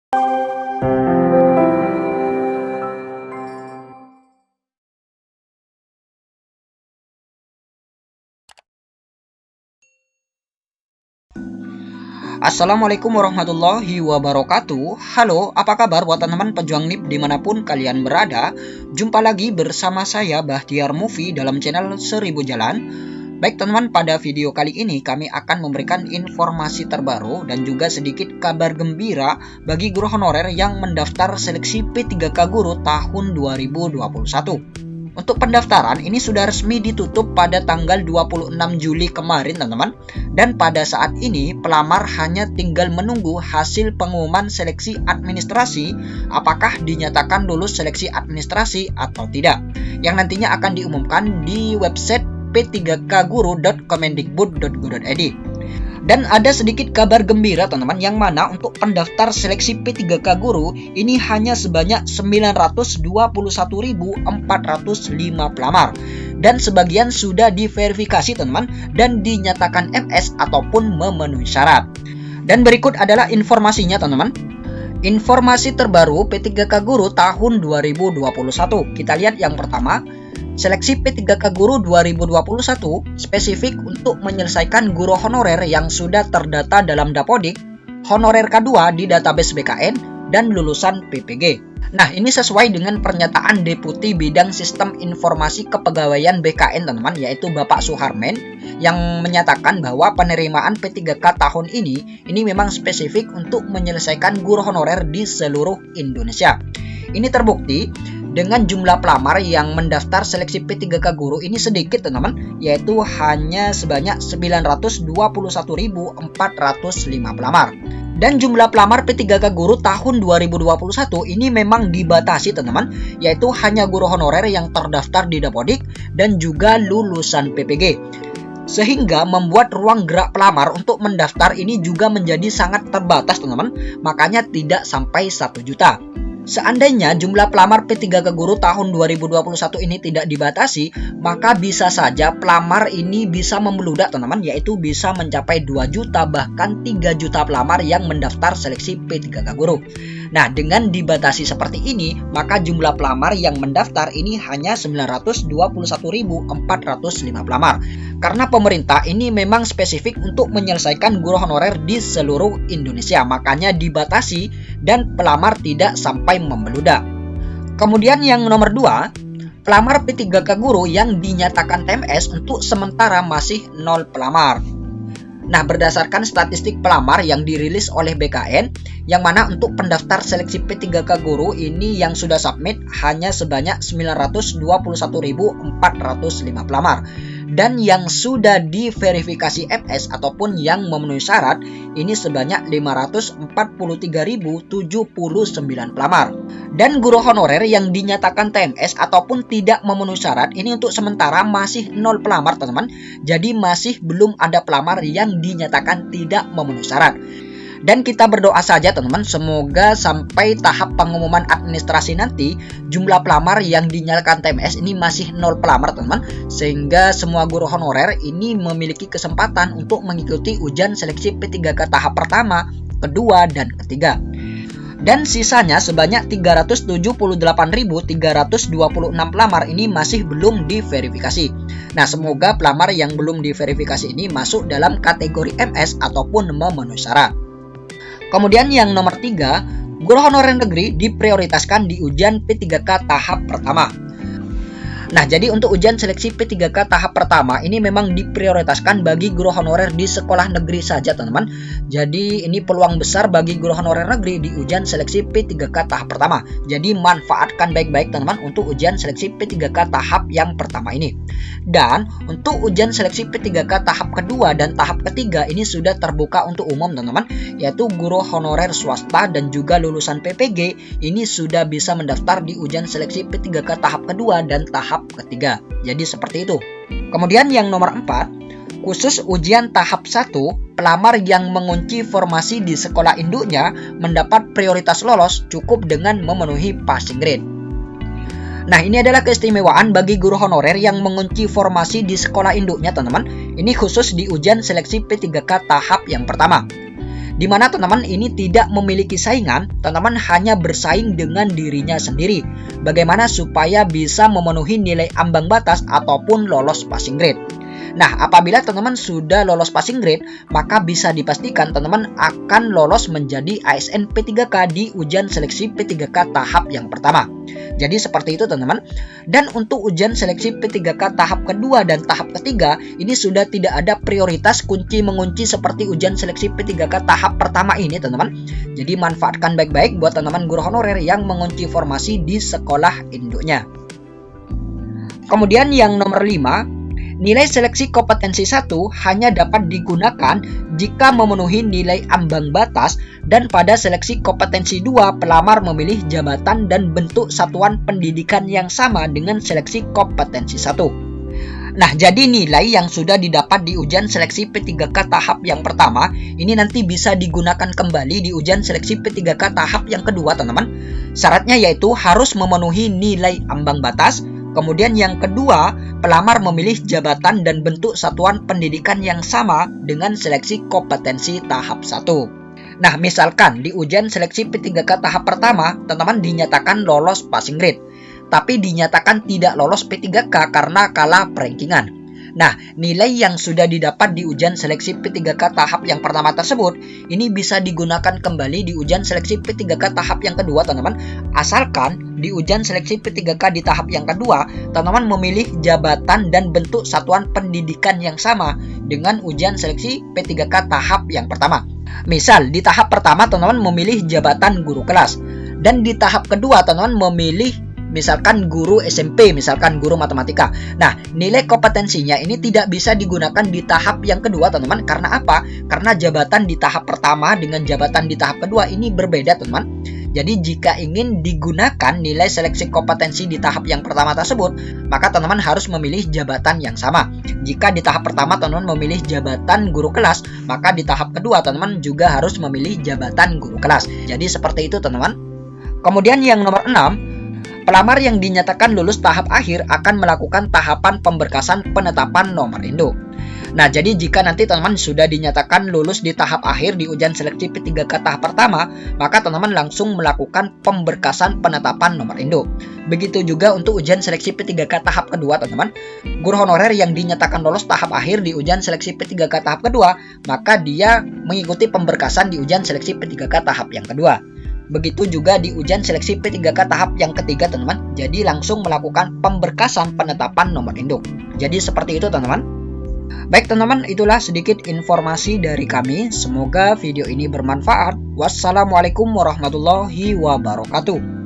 Assalamualaikum warahmatullahi wabarakatuh. Halo, apa kabar buat teman-teman pejuang NIP dimanapun kalian berada? Jumpa lagi bersama saya Bahtiar Movie dalam channel 1000 Jalan. Baik teman-teman, pada video kali ini kami akan memberikan informasi terbaru dan juga sedikit kabar gembira bagi guru honorer yang mendaftar seleksi P3K Guru tahun 2021. Untuk pendaftaran ini sudah resmi ditutup pada tanggal 26 Juli kemarin teman-teman. Dan pada saat ini pelamar hanya tinggal menunggu hasil pengumuman seleksi administrasi apakah dinyatakan lulus seleksi administrasi atau tidak. Yang nantinya akan diumumkan di website p3kguru.kemendikbud.go.id. Dan ada sedikit kabar gembira teman-teman, yang mana untuk pendaftar seleksi P3K Guru ini hanya sebanyak 921.405 pelamar. Dan sebagian sudah diverifikasi teman-teman dan dinyatakan MS ataupun memenuhi syarat. Dan berikut adalah informasinya teman-teman. Informasi terbaru P3K Guru tahun 2021. Kita lihat yang pertama. Seleksi P3K Guru 2021 spesifik untuk menyelesaikan guru honorer yang sudah terdata dalam Dapodik, honorer K2 di database BKN, dan lulusan PPG. Nah, ini sesuai dengan pernyataan Deputi Bidang Sistem Informasi Kepegawaian BKN teman-teman, yaitu Bapak Suharmen, yang menyatakan bahwa penerimaan P3K tahun ini memang spesifik untuk menyelesaikan guru honorer di seluruh Indonesia. Ini terbukti dengan jumlah pelamar yang mendaftar seleksi P3K Guru ini sedikit teman-teman, yaitu hanya sebanyak 921.405 pelamar. Dan jumlah pelamar P3K Guru tahun 2021 ini memang dibatasi teman-teman, yaitu hanya guru honorer yang terdaftar di Dapodik dan juga lulusan PPG. Sehingga membuat ruang gerak pelamar untuk mendaftar ini juga menjadi sangat terbatas teman-teman, makanya tidak sampai 1 juta. Seandainya jumlah pelamar P3K Guru tahun 2021 ini tidak dibatasi, maka bisa saja pelamar ini bisa membeludak teman-teman, yaitu bisa mencapai 2 juta bahkan 3 juta pelamar yang mendaftar seleksi P3K Guru. Nah, dengan dibatasi seperti ini, maka jumlah pelamar yang mendaftar ini hanya 921.405 pelamar. Karena pemerintah ini memang spesifik untuk menyelesaikan guru honorer di seluruh Indonesia, makanya dibatasi dan pelamar tidak sampai membeludak. Kemudian yang nomor 2, pelamar P3K Guru yang dinyatakan TMS untuk sementara masih 0 pelamar. Nah, berdasarkan statistik pelamar yang dirilis oleh BKN, yang mana untuk pendaftar seleksi P3K Guru ini yang sudah submit hanya sebanyak 921.405 pelamar. Dan yang sudah diverifikasi MS ataupun yang memenuhi syarat ini sebanyak 543.079 pelamar. Dan guru honorer yang dinyatakan TMS ataupun tidak memenuhi syarat ini untuk sementara masih 0 pelamar teman-teman. Jadi masih belum ada pelamar yang dinyatakan tidak memenuhi syarat. Dan kita berdoa saja teman-teman, semoga sampai tahap pengumuman administrasi nanti jumlah pelamar yang dinyatakan TMS ini masih 0 pelamar teman-teman, sehingga semua guru honorer ini memiliki kesempatan untuk mengikuti ujian seleksi P3K tahap pertama, kedua, dan ketiga. Dan sisanya sebanyak 378.326 pelamar ini masih belum diverifikasi. Nah, semoga pelamar yang belum diverifikasi ini masuk dalam kategori MS ataupun memenuhi syarat. Kemudian yang nomor 3, guru honorer negeri diprioritaskan di ujian P3K tahap pertama. Nah, jadi untuk ujian seleksi P3K tahap pertama ini memang diprioritaskan bagi guru honorer di sekolah negeri saja teman-teman. Jadi ini peluang besar bagi guru honorer negeri di ujian seleksi P3K tahap pertama. Jadi manfaatkan baik-baik teman-teman untuk ujian seleksi P3K tahap yang pertama ini. Dan untuk ujian seleksi P3K tahap kedua dan tahap ketiga ini sudah terbuka untuk umum teman-teman, yaitu guru honorer swasta dan juga lulusan PPG ini sudah bisa mendaftar di ujian seleksi P3K tahap kedua dan tahap ketiga. Jadi seperti itu. Kemudian yang nomor 4, khusus ujian tahap 1, pelamar yang mengunci formasi di sekolah induknya mendapat prioritas lolos cukup dengan memenuhi passing grade. Nah, ini adalah keistimewaan bagi guru honorer yang mengunci formasi di sekolah induknya teman-teman. Ini khusus di ujian seleksi P3K tahap yang pertama. di mana teman-teman ini tidak memiliki saingan, teman-teman hanya bersaing dengan dirinya sendiri. Bagaimana supaya bisa memenuhi nilai ambang batas ataupun lolos passing grade. Nah, apabila teman-teman sudah lolos passing grade, maka bisa dipastikan teman-teman akan lolos menjadi ASN P3K di ujian seleksi P3K tahap yang pertama. Jadi seperti itu teman-teman. Dan untuk ujian seleksi P3K tahap kedua dan tahap ketiga, ini sudah tidak ada prioritas kunci mengunci seperti ujian seleksi P3K tahap pertama ini teman-teman. Jadi manfaatkan baik-baik buat teman-teman guru honorer yang mengunci formasi di sekolah induknya. Kemudian yang nomor 5, nilai seleksi kompetensi 1 hanya dapat digunakan jika memenuhi nilai ambang batas dan pada seleksi kompetensi 2 pelamar memilih jabatan dan bentuk satuan pendidikan yang sama dengan seleksi kompetensi 1. Nah, jadi nilai yang sudah didapat di ujian seleksi P3K tahap yang pertama ini nanti bisa digunakan kembali di ujian seleksi P3K tahap yang kedua, teman-teman. Syaratnya yaitu harus memenuhi nilai ambang batas. Kemudian yang kedua, pelamar memilih jabatan dan bentuk satuan pendidikan yang sama dengan seleksi kompetensi tahap 1. Nah, misalkan di ujian seleksi P3K tahap pertama, teman-teman dinyatakan lolos passing grade, tapi dinyatakan tidak lolos P3K karena kalah perankingan. Nah, nilai yang sudah didapat di ujian seleksi P3K tahap yang pertama tersebut, ini bisa digunakan kembali di ujian seleksi P3K tahap yang kedua, teman-teman. Asalkan di ujian seleksi P3K di tahap yang kedua, teman-teman memilih jabatan dan bentuk satuan pendidikan yang sama dengan ujian seleksi P3K tahap yang pertama. Misal, di tahap pertama teman-teman memilih jabatan guru kelas, dan di tahap kedua teman-teman memilih misalkan guru SMP, misalkan guru matematika. Nah, nilai kompetensinya ini tidak bisa digunakan di tahap yang kedua, teman-teman. Karena apa? Karena jabatan di tahap pertama dengan jabatan di tahap kedua ini berbeda, teman-teman. Jadi, jika ingin digunakan nilai seleksi kompetensi di tahap yang pertama tersebut, maka teman-teman harus memilih jabatan yang sama. Jika di tahap pertama teman-teman memilih jabatan guru kelas, maka di tahap kedua teman-teman juga harus memilih jabatan guru kelas. Jadi, seperti itu, teman-teman. Kemudian yang nomor 6, pelamar yang dinyatakan lulus tahap akhir akan melakukan tahapan pemberkasan penetapan nomor induk. Nah, jadi jika nanti teman-teman sudah dinyatakan lulus di tahap akhir di ujian seleksi P3K tahap pertama, maka teman-teman langsung melakukan pemberkasan penetapan nomor induk. Begitu juga untuk ujian seleksi P3K tahap kedua, teman-teman. Guru honorer yang dinyatakan lolos tahap akhir di ujian seleksi P3K tahap kedua, maka dia mengikuti pemberkasan di ujian seleksi P3K tahap yang kedua. Begitu juga di ujian seleksi P3K tahap yang ketiga, teman-teman. Jadi langsung melakukan pemberkasan penetapan nomor induk. Jadi seperti itu, teman-teman. Baik, teman-teman, itulah sedikit informasi dari kami. Semoga video ini bermanfaat. Wassalamualaikum warahmatullahi wabarakatuh.